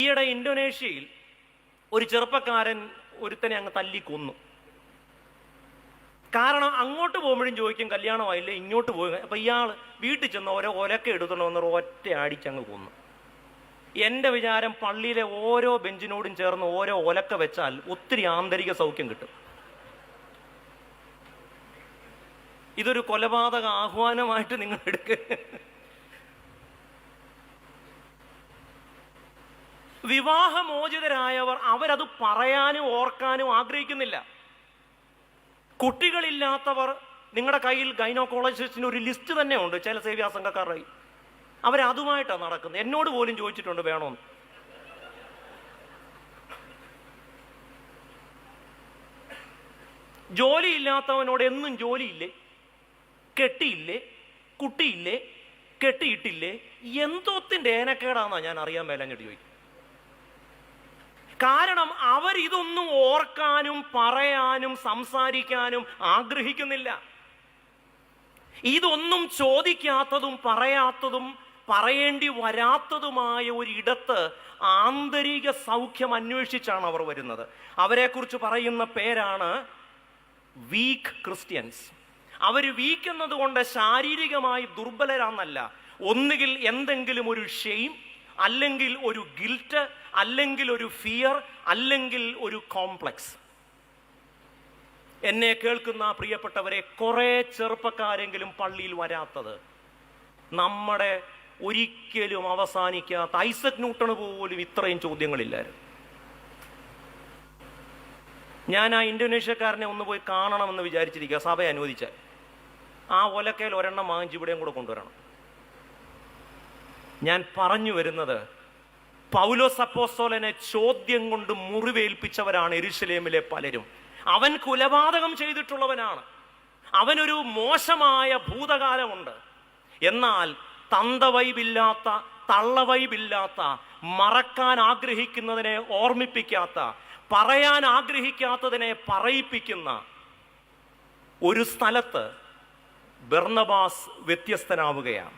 ഈയിടെ ഇന്തോനേഷ്യയിൽ ഒരു ചെറുപ്പക്കാരൻ ഒരുത്തനെ അങ്ങ് തല്ലിക്കൊന്നു. കാരണം അങ്ങോട്ട് പോകുമ്പോഴും ചോദിക്കും കല്യാണമായില്ലേ, ഇങ്ങോട്ട് പോയി. അപ്പം ഇയാൾ വീട്ടിൽ ചെന്ന് ഓരോ ഒലക്ക എടുത്തോണ്ട് ഒറ്റ അടിച്ചങ്ങ് കൊന്നു. എൻ്റെ വിചാരം പള്ളിയിലെ ഓരോ ബെഞ്ചിനോടും ചേർന്ന് ഓരോ ഒലക്ക വെച്ചാൽ ഒത്തിരി ആന്തരിക സൗഖ്യം കിട്ടും. ഇതൊരു കൊലപാതക ആഹ്വാനമായിട്ട് നിങ്ങൾ എടുക്കുക. വിവാഹമോചിതരായവർ അവരത് പറയാനും ഓർക്കാനും ആഗ്രഹിക്കുന്നില്ല. കുട്ടികളില്ലാത്തവർ, നിങ്ങളുടെ കയ്യിൽ ഗൈനോക്കോളജിസ്റ്റിന് ഒരു ലിസ്റ്റ് തന്നെ ഉണ്ട് ചില സേവ്യാ സംഘക്കാരുടെ. അവരതുമായിട്ടാണ് നടക്കുന്നത്. എന്നോട് പോലും ചോദിച്ചിട്ടുണ്ട് വേണമെന്ന്. ജോലിയില്ലാത്തവനോട് എന്നും ജോലിയില്ലേ, കെട്ടിയില്ലേ, കുട്ടിയില്ലേ, കെട്ടിയിട്ടില്ലേ, എന്തോത്തിന്റെ ഏനക്കേടാന്നാ ഞാൻ അറിയാൻ മേലഞ്ഞിട്ട് ചോദിക്കും. കാരണം അവരിതൊന്നും ഓർക്കാനും പറയാനും സംസാരിക്കാനും ആഗ്രഹിക്കുന്നില്ല. ഇതൊന്നും ചോദിക്കാത്തതും പറയാത്തതും പറയേണ്ടി വരാത്തതുമായ ഒരിടത്ത് ആന്തരിക സൗഖ്യം അന്വേഷിച്ചാണ് അവർ വരുന്നത്. അവരെക്കുറിച്ച് പറയുന്ന പേരാണ് വീക്ക് ക്രിസ്ത്യൻസ്. അവർ വീക്ക് എന്നതുകൊണ്ട് ശാരീരികമായി ദുർബലരാന്നല്ല. ഒന്നുകിൽ എന്തെങ്കിലും ഒരു ഷെയിം, അല്ലെങ്കിൽ ഒരു ഗിൽറ്റ്, അല്ലെങ്കിൽ ഒരു ഫിയർ, അല്ലെങ്കിൽ ഒരു കോംപ്ലക്സ്. എന്നെ കേൾക്കുന്ന പ്രിയപ്പെട്ടവരെ, കുറെ ചെറുപ്പക്കാരെങ്കിലും പള്ളിയിൽ വരാത്തത് നമ്മുടെ ഒരിക്കലും അവസാനിക്കാത്ത ഐസക് ന്യൂട്ടണ് പോലും ഇത്രയും ചോദ്യങ്ങളില്ലായിരുന്നു. ഞാൻ ആ ഇന്തോനേഷ്യക്കാരനെ ഒന്ന് പോയി കാണണമെന്ന് വിചാരിച്ചിരിക്കുക, സഭ അനുവദിച്ചാൽ. ആ ഒലക്കയിൽ ഒരെണ്ണം വാങ്ങിച്ച് ഇവിടെയും കൂടെ കൊണ്ടുവരണം. ഞാൻ പറഞ്ഞു വരുന്നത്, പൗലോസ് അപ്പോസ്തലനെ ചോദ്യം കൊണ്ട് മുറിവേൽപ്പിച്ചവരാണ് യെരൂശലേമിലെ പലരും. അവൻ കൊലപാതകം ചെയ്തിട്ടുള്ളവനാണ്. അവനൊരു മോശമായ ഭൂതകാലമുണ്ട്. എന്നാൽ തന്തവൈബില്ലാത്ത, തള്ളവൈബില്ലാത്ത, മറക്കാൻ ആഗ്രഹിക്കുന്നതിനെ ഓർമ്മിപ്പിക്കാത്ത, പറയാൻ ആഗ്രഹിക്കാത്തതിനെ പറയിപ്പിക്കുന്ന ഒരു സ്ഥലത്ത് ബർന്നബാസ് വ്യത്യസ്തനാവുകയാണ്.